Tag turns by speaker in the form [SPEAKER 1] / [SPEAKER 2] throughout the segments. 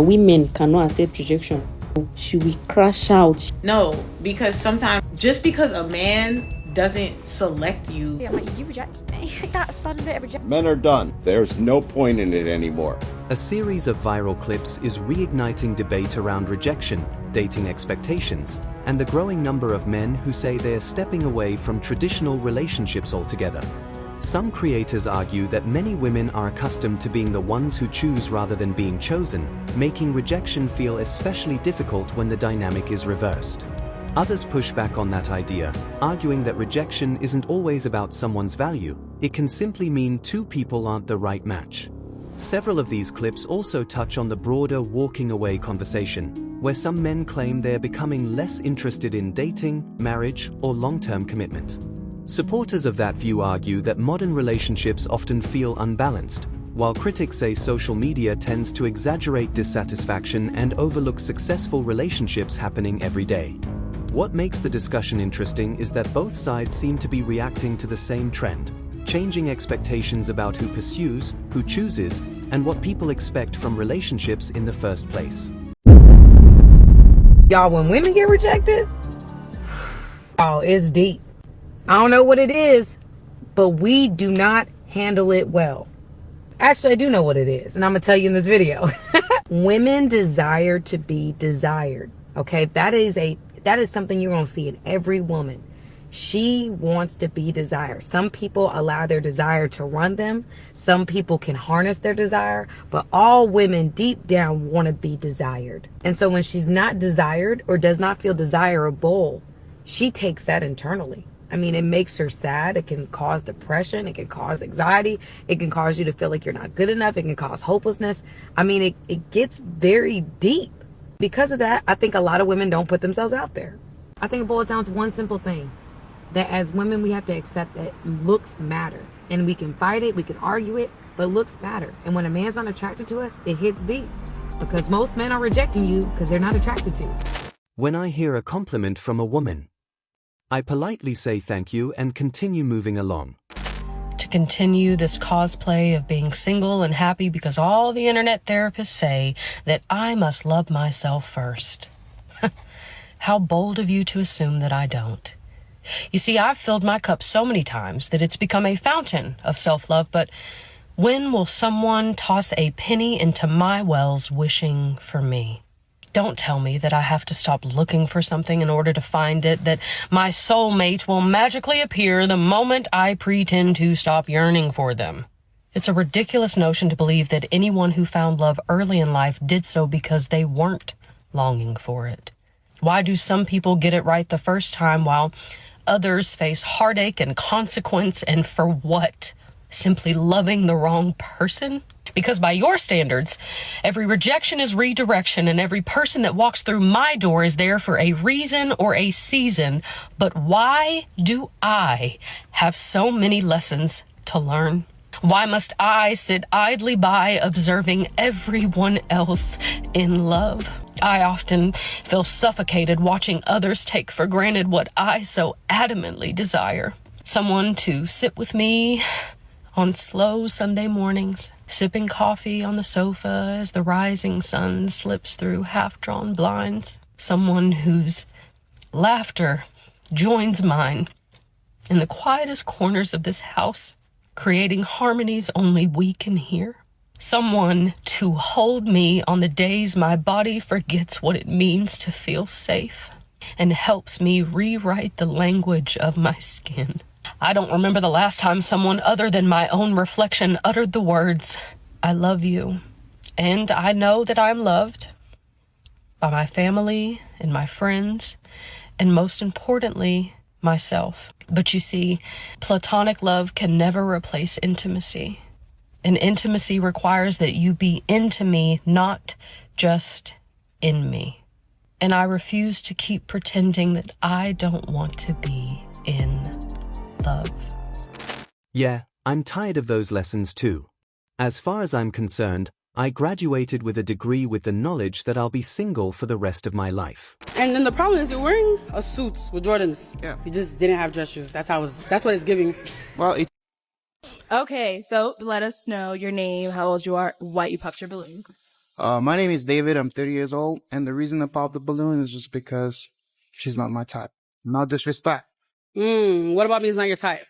[SPEAKER 1] Women cannot accept rejection. She will crash out.
[SPEAKER 2] No, because sometimes just because a man doesn't select you.
[SPEAKER 3] I'm like, you rejected me. That sudden bit of rejection.
[SPEAKER 4] Men are done. There's no point in it anymore.
[SPEAKER 5] A series of viral clips is reigniting debate around rejection, dating expectations, and the growing number of men who say they're stepping away from traditional relationships altogether. Some creators argue that many women are accustomed to being the ones who choose rather than being chosen, making rejection feel especially difficult when the dynamic is reversed. Others push back on that idea, arguing that rejection isn't always about someone's value, it can simply mean two people aren't the right match. Several of these clips also touch on the broader walking away conversation, where some men claim they're becoming less interested in dating, marriage, or long-term commitment. Supporters of that view argue that modern relationships often feel unbalanced, while critics say social media tends to exaggerate dissatisfaction and overlook successful relationships happening every day. What makes the discussion interesting is that both sides seem to be reacting to the same trend, changing expectations about who pursues, who chooses, and what people expect from relationships in the first place.
[SPEAKER 6] Y'all, when women get rejected, oh, it's deep. I don't know what it is, but we do not handle it well. Actually, I do know what it is, and I'm going to tell you in this video. Women desire to be desired, okay? That is something you're going to see in every woman. She wants to be desired. Some people allow their desire to run them. Some people can harness their desire, but all women deep down want to be desired. And so when she's not desired or does not feel desirable, she takes that internally. I mean, it makes her sad. It can cause depression. It can cause anxiety. It can cause you to feel like you're not good enough. It can cause hopelessness. I mean, it gets very deep. Because of that, I think a lot of women don't put themselves out there. I think it boils down to one simple thing. That as women, we have to accept that looks matter. And we can fight it, we can argue it, but looks matter. And when a man's not attracted to us, it hits deep. Because most men are rejecting you because they're not attracted to you.
[SPEAKER 5] When I hear a compliment from a woman, I politely say thank you and continue moving along.
[SPEAKER 7] To continue this cosplay of being single and happy because all the internet therapists say that I must love myself first. How bold of you to assume that I don't. You see, I've filled my cup so many times that it's become a fountain of self-love, but when will someone toss a penny into my wells wishing for me? Don't tell me that I have to stop looking for something in order to find it, that my soulmate will magically appear the moment I pretend to stop yearning for them. It's a ridiculous notion to believe that anyone who found love early in life did so because they weren't longing for it. Why do some people get it right the first time while others face heartache and consequence, and for what? Simply loving the wrong person? Because by your standards, every rejection is redirection, and every person that walks through my door is there for a reason or a season. But why do I have so many lessons to learn? Why must I sit idly by observing everyone else in love? I often feel suffocated watching others take for granted what I so adamantly desire. Someone to sit with me on slow Sunday mornings, sipping coffee on the sofa as the rising sun slips through half-drawn blinds. Someone whose laughter joins mine in the quietest corners of this house, creating harmonies only we can hear. Someone to hold me on the days my body forgets what it means to feel safe and helps me rewrite the language of my skin. I don't remember the last time someone other than my own reflection uttered the words, "I love you." And I know that I'm loved by my family and my friends, and most importantly, myself. But you see, platonic love can never replace intimacy. And intimacy requires that you be into me, not just in me. And I refuse to keep pretending that I don't want to be in love.
[SPEAKER 5] Yeah, I'm tired of those lessons too. As far as I'm concerned, I graduated with a degree with the knowledge that I'll be single for the rest of my life.
[SPEAKER 8] And then the problem is you're wearing a suit with Jordans. Yeah. You just didn't have dress shoes. That's what it's giving.
[SPEAKER 9] Well, Okay, so let us know your name, how old you are, why you popped your balloon. My name is David. I'm 30 years old. And the reason I popped the balloon is just because she's not my type. No disrespect.
[SPEAKER 8] What about me is not your type?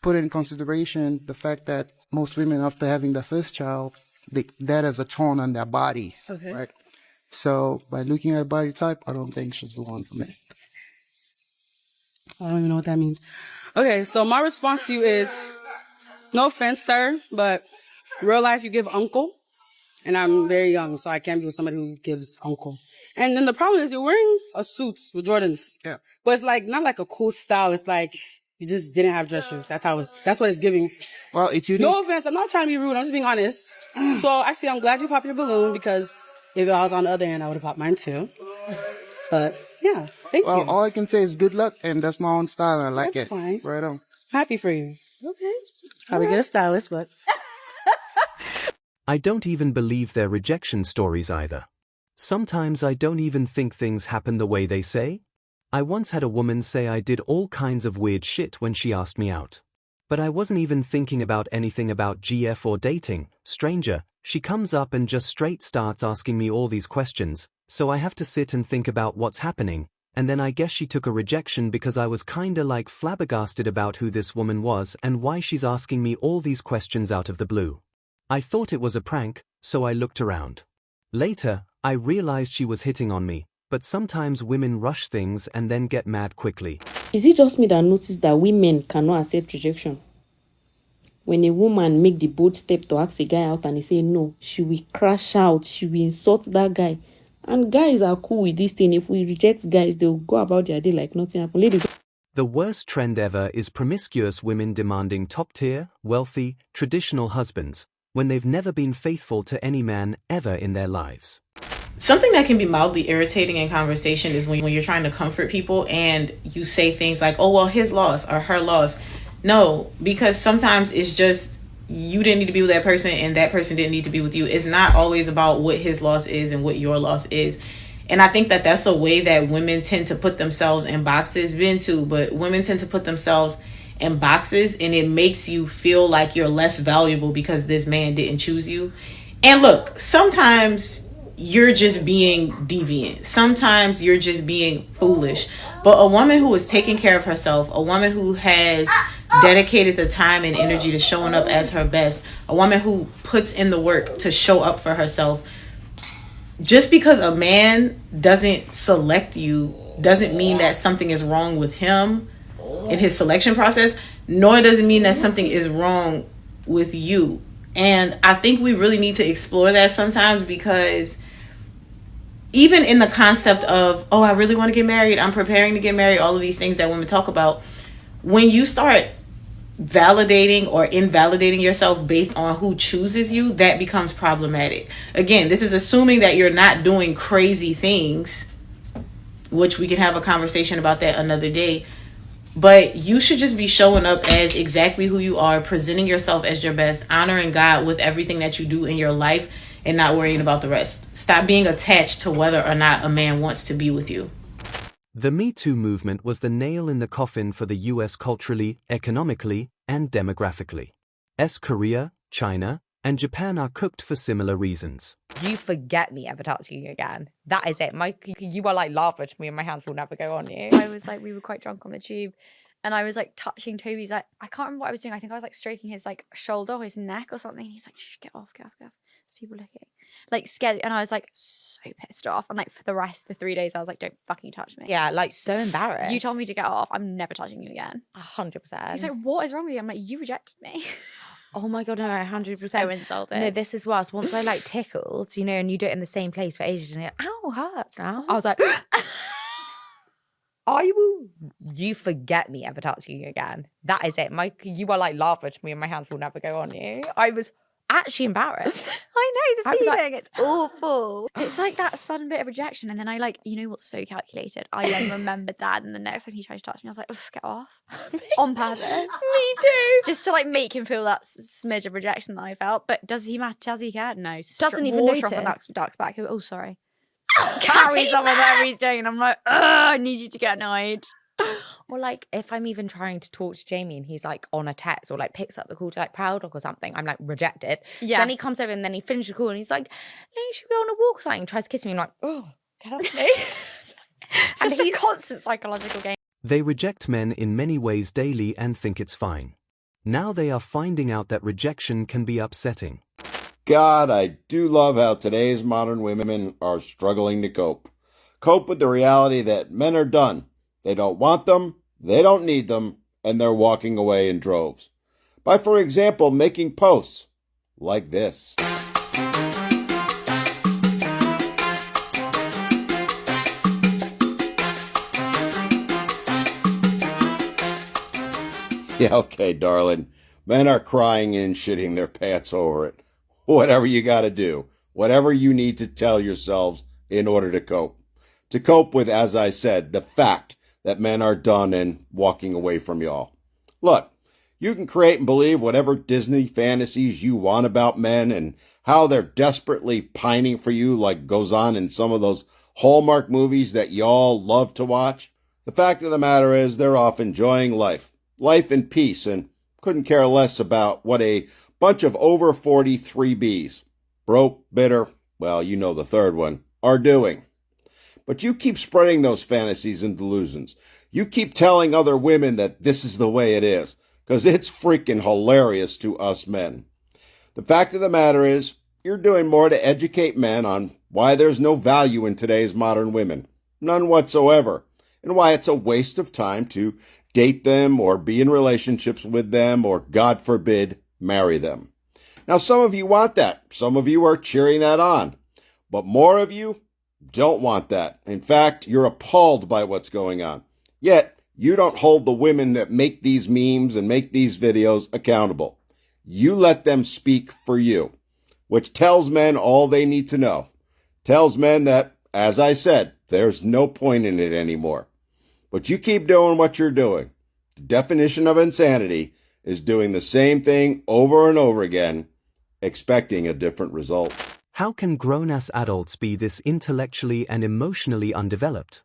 [SPEAKER 9] Put in consideration the fact that most women, after having their first child, that has a tone on their bodies.
[SPEAKER 8] Okay.
[SPEAKER 9] Right? So by looking at body type, I don't think she's the one for me.
[SPEAKER 8] I don't even know what that means. Okay, so my response to you is, no offense, sir, but real life you give uncle. And I'm very young, so I can't be with somebody who gives uncle. And then the problem is you're wearing a suit with Jordans.
[SPEAKER 9] Yeah.
[SPEAKER 8] But it's like, not like a cool style. It's like, you just didn't have dress shoes. That's what it's giving.
[SPEAKER 9] Well, it's unique.
[SPEAKER 8] No offense, I'm not trying to be rude. I'm just being honest. So actually, I'm glad you popped your balloon because if I was on the other end, I would have popped mine too. But yeah, thank you.
[SPEAKER 9] Well, all I can say is good luck, and that's my own style, and I like
[SPEAKER 8] That's
[SPEAKER 9] it.
[SPEAKER 8] fine.
[SPEAKER 9] Right on.
[SPEAKER 8] Happy for you.
[SPEAKER 2] Okay.
[SPEAKER 8] Probably get a stylist, but...
[SPEAKER 5] I don't even believe their rejection stories either. Sometimes I don't even think things happen the way they say. I once had a woman say I did all kinds of weird shit when she asked me out. But I wasn't even thinking about anything about GF or dating. Stranger, she comes up and just straight starts asking me all these questions, so I have to sit and think about what's happening, and then I guess she took a rejection because I was kinda like flabbergasted about who this woman was and why she's asking me all these questions out of the blue. I thought it was a prank, so I looked around. Later, I realized she was hitting on me, but sometimes women rush things and then get mad quickly.
[SPEAKER 1] Is it just me that noticed that women cannot accept rejection? When a woman make the bold step to ask a guy out and he say no, she will crash out, she will insult that guy. And guys are cool with this thing. If we reject guys, they'll go about their day like nothing happened. Ladies.
[SPEAKER 5] The worst trend ever is promiscuous women demanding top-tier, wealthy, traditional husbands, when they've never been faithful to any man ever in their lives.
[SPEAKER 2] Something that can be mildly irritating in conversation is when you're trying to comfort people and you say things like, oh, well, his loss or her loss. No, because sometimes it's just you didn't need to be with that person and that person didn't need to be with you. It's not always about what his loss is and what your loss is. And I think that that's a way that women tend to put themselves in boxes, men too, but women tend to put themselves in boxes, and it makes you feel like you're less valuable because this man didn't choose you. And look, sometimes you're just being deviant. Sometimes you're just being foolish. But a woman who is taking care of herself, a woman who has dedicated the time and energy to showing up as her best, a woman who puts in the work to show up for herself, just because a man doesn't select you doesn't mean that something is wrong with him in his selection process, nor does it mean that something is wrong with you. And I think we really need to explore that sometimes, because even in the concept of, oh, I really want to get married, I'm preparing to get married, all of these things that women talk about, when you start validating or invalidating yourself based on who chooses you, that becomes problematic. Again, this is assuming that you're not doing crazy things, which we can have a conversation about that another day. But you should just be showing up as exactly who you are, presenting yourself as your best, honoring God with everything that you do in your life, and not worrying about the rest. Stop being attached to whether or not a man wants to be with you.
[SPEAKER 5] The Me Too movement was the nail in the coffin for the US culturally, economically, and demographically. Korea, China, and Japan are cooked for similar reasons.
[SPEAKER 10] You forget me ever talk to you again. That is it. You are like lava to me, and my hands will never go on you.
[SPEAKER 3] I was like, we were quite drunk on the tube, and I was like touching Toby's, like, I can't remember what I was doing. I think I was like stroking his like shoulder or his neck or something. And he's like, shh, get off. There's people looking. Like scared, and I was like so pissed off. And like for the rest of the 3 days, I was like, don't fucking touch me.
[SPEAKER 10] Yeah, like so embarrassed.
[SPEAKER 3] You told me to get off. I'm never touching you again.
[SPEAKER 10] 100%.
[SPEAKER 3] He's like, what is wrong with you? I'm like, you rejected me.
[SPEAKER 10] Oh my God, no, 100%.
[SPEAKER 3] So insulted.
[SPEAKER 10] No, this is worse. Once I like tickled, you know, and you do it in the same place for ages, and you're like, ow, hurts now. I was like, you forget me ever talk to you again. That is it. You are like lava to me, and my hands will never go on you. I was actually embarrassed.
[SPEAKER 3] I know the feeling.
[SPEAKER 10] Like,
[SPEAKER 3] it's awful. It's like that sudden bit of rejection, and then I like, you know what's so calculated? I then remembered that, and the next time he tried to touch me, I was like, "Ugh, get off," on purpose.
[SPEAKER 10] Me too.
[SPEAKER 3] Just to like make him feel that smidge of rejection that I felt. But does he matter? Does he care? No.
[SPEAKER 10] Doesn't even
[SPEAKER 3] wash
[SPEAKER 10] notice.
[SPEAKER 3] off a duck's back. Oh, sorry. Carries on whatever he's doing, and I'm like, I need you to get annoyed.
[SPEAKER 10] Or like if I'm even trying to talk to Jamie and he's like on a text or like picks up the call to like Proud Dog or something, I'm like rejected.
[SPEAKER 3] Yeah.
[SPEAKER 10] So then he comes over and then he finishes the call and he's like, "Hey, should we go on a walk or something?" And tries to kiss me. I'm like, "Oh, get off me."
[SPEAKER 3] It's
[SPEAKER 10] And
[SPEAKER 3] just a
[SPEAKER 10] he's-
[SPEAKER 3] constant psychological game.
[SPEAKER 5] They reject men in many ways daily and think it's fine. Now they are finding out that rejection can be upsetting.
[SPEAKER 4] God, I do love how today's modern women are struggling to cope. Cope with the reality that men are done. They don't want them, they don't need them, and they're walking away in droves. By, for example, making posts like this. Yeah, okay, darling. Men are crying and shitting their pants over it. Whatever you gotta do. Whatever you need to tell yourselves in order to cope. To cope with, as I said, the fact that men are done and walking away from y'all. Look, you can create and believe whatever Disney fantasies you want about men and how they're desperately pining for you like goes on in some of those Hallmark movies that y'all love to watch. The fact of the matter is they're off enjoying life in peace, and couldn't care less about what a bunch of over 43 Bs, broke, bitter, well, you know the third one, are doing. But you keep spreading those fantasies and delusions. You keep telling other women that this is the way it is, because it's freaking hilarious to us men. The fact of the matter is, you're doing more to educate men on why there's no value in today's modern women, none whatsoever, and why it's a waste of time to date them or be in relationships with them or, God forbid, marry them. Now, some of you want that. Some of you are cheering that on. But more of you don't want that. In fact, you're appalled by what's going on. Yet, you don't hold the women that make these memes and make these videos accountable. You let them speak for you, which tells men all they need to know. Tells men that, as I said, there's no point in it anymore. But you keep doing what you're doing. The definition of insanity is doing the same thing over and over again, expecting a different result.
[SPEAKER 5] How can grown-ass adults be this intellectually and emotionally undeveloped?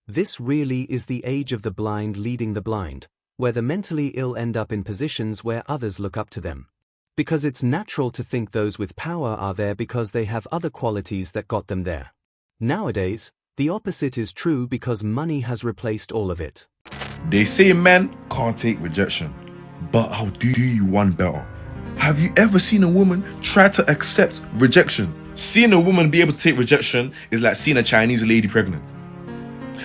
[SPEAKER 5] This really is the age of the blind leading the blind, where the mentally ill end up in positions where others look up to them. Because it's natural to think those with power are there because they have other qualities that got them there. Nowadays, the opposite is true because money has replaced all of it.
[SPEAKER 11] They say men can't take rejection, but I'll do you one better. Have you ever seen a woman try to accept rejection? Seeing a woman be able to take rejection is like seeing a Chinese lady pregnant.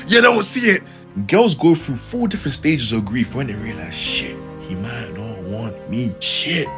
[SPEAKER 11] You don't see it. Girls go through 4 different stages of grief when they realize, shit, he might not want me. Shit,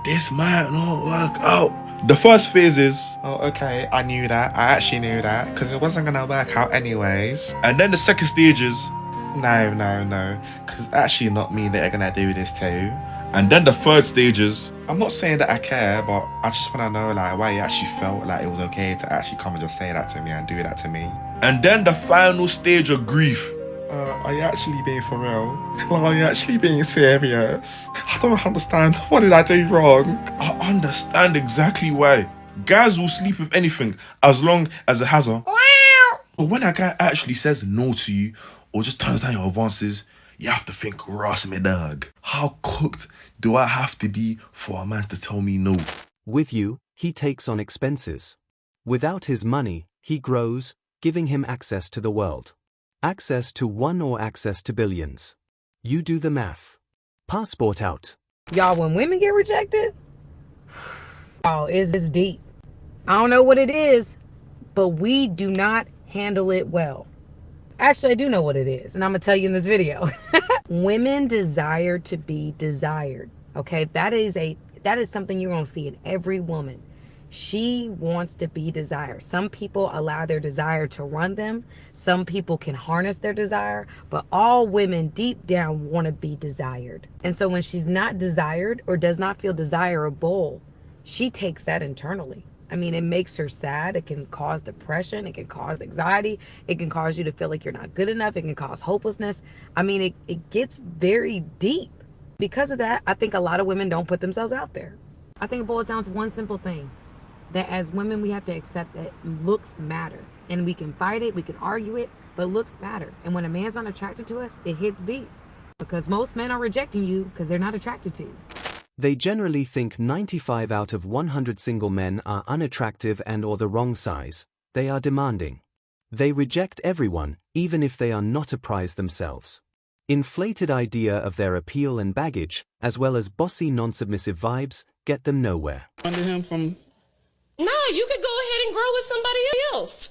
[SPEAKER 11] this might not work out. The first phase is, oh, okay, I knew that. I actually knew that because it wasn't going to work out anyways. And then the second stage is, no, because actually not me that are going to do this too. And then the third stage is, I'm not saying that I care, but I just want to know like why you actually felt like it was okay to actually come and just say that to me and do that to me. And then the final stage of grief. Are you actually being for real? Are you actually being serious? I don't understand. What did I do wrong? I understand exactly why. Guys will sleep with anything as long as it has a wow. But when a guy actually says no to you or just turns down your advances, you have to think, Ross, me dog, how cooked do I have to be for a man to tell me no?
[SPEAKER 5] With you, he takes on expenses. Without his money, he grows, giving him access to the world. Access to one or access to billions. You do the math. Passport out.
[SPEAKER 6] Y'all, when women get rejected, oh, it's deep. I don't know what it is, but we do not handle it well. Actually, I do know what it is, and I'm going to tell you in this video. Women desire to be desired, okay? That is something you're going to see in every woman. She wants to be desired. Some people allow their desire to run them. Some people can harness their desire, but all women deep down want to be desired. And so when she's not desired or does not feel desirable, she takes that internally. I mean, it makes her sad. It can cause depression. It can cause anxiety. It can cause you to feel like you're not good enough. It can cause hopelessness. I mean, it gets very deep. Because of that, I think a lot of women don't put themselves out there. I think it boils down to one simple thing. that as women, we have to accept that looks matter. And we can fight it, we can argue it, but looks matter. And when a man's not attracted to us, it hits deep. Because most men are rejecting you because they're not attracted to you.
[SPEAKER 5] They generally think 95 out of 100 single men are unattractive and or the wrong size. They are demanding. They reject everyone, even if they are not a prize themselves. Inflated idea of their appeal and baggage, as well as bossy non-submissive vibes, get them nowhere.
[SPEAKER 12] Under him from...
[SPEAKER 13] No, you could go ahead and grow with somebody else.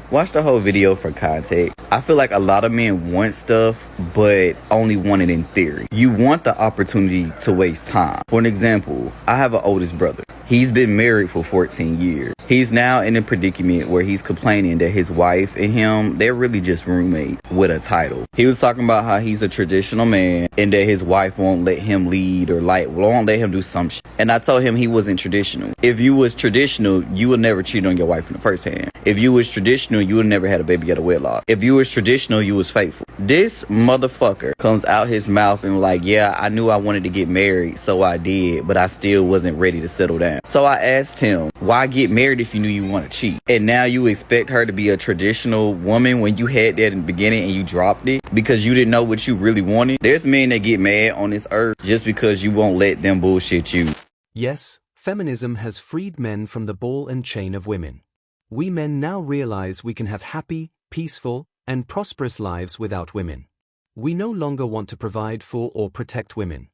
[SPEAKER 14] Watch the whole video for context. I feel like a lot of men want stuff, but only want it in theory. You want the opportunity to waste time. For an example, I have an oldest brother. He's been married for 14 years. He's now in a predicament where he's complaining that his wife and him, they're really just roommates with a title. He was talking about how he's a traditional man and that his wife won't let him lead or won't let him do some shit. And I told him he wasn't traditional. If you was traditional, you would never cheat on your wife in the first hand. If you was traditional, you would never had a baby out of wedlock. If you was traditional, you was faithful. This motherfucker comes out his mouth and like, yeah, I knew I wanted to get married, so I did, but I still wasn't ready to settle down. So I asked him, why get married if you knew you want to cheat? And now you expect her to be a traditional woman when you had that in the beginning and you dropped it because you didn't know what you really wanted? There's men that get mad on this earth just because you won't let them bullshit you.
[SPEAKER 5] Yes, feminism has freed men from the ball and chain of women. We men now realize we can have happy, peaceful, and prosperous lives without women. We no longer want to provide for or protect women.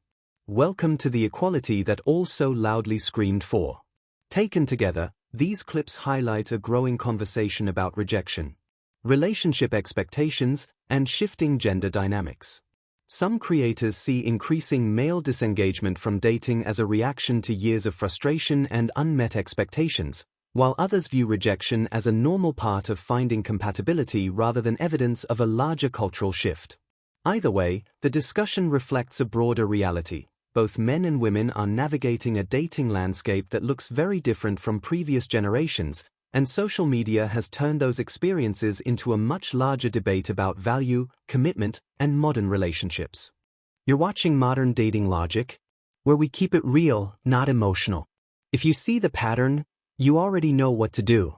[SPEAKER 5] Welcome to the equality that all so loudly screamed for. Taken together, these clips highlight a growing conversation about rejection, relationship expectations, and shifting gender dynamics. Some creators see increasing male disengagement from dating as a reaction to years of frustration and unmet expectations, while others view rejection as a normal part of finding compatibility rather than evidence of a larger cultural shift. Either way, the discussion reflects a broader reality. Both men and women are navigating a dating landscape that looks very different from previous generations, and social media has turned those experiences into a much larger debate about value, commitment, and modern relationships. You're watching Modern Dating Logic, where we keep it real, not emotional. If you see the pattern, you already know what to do.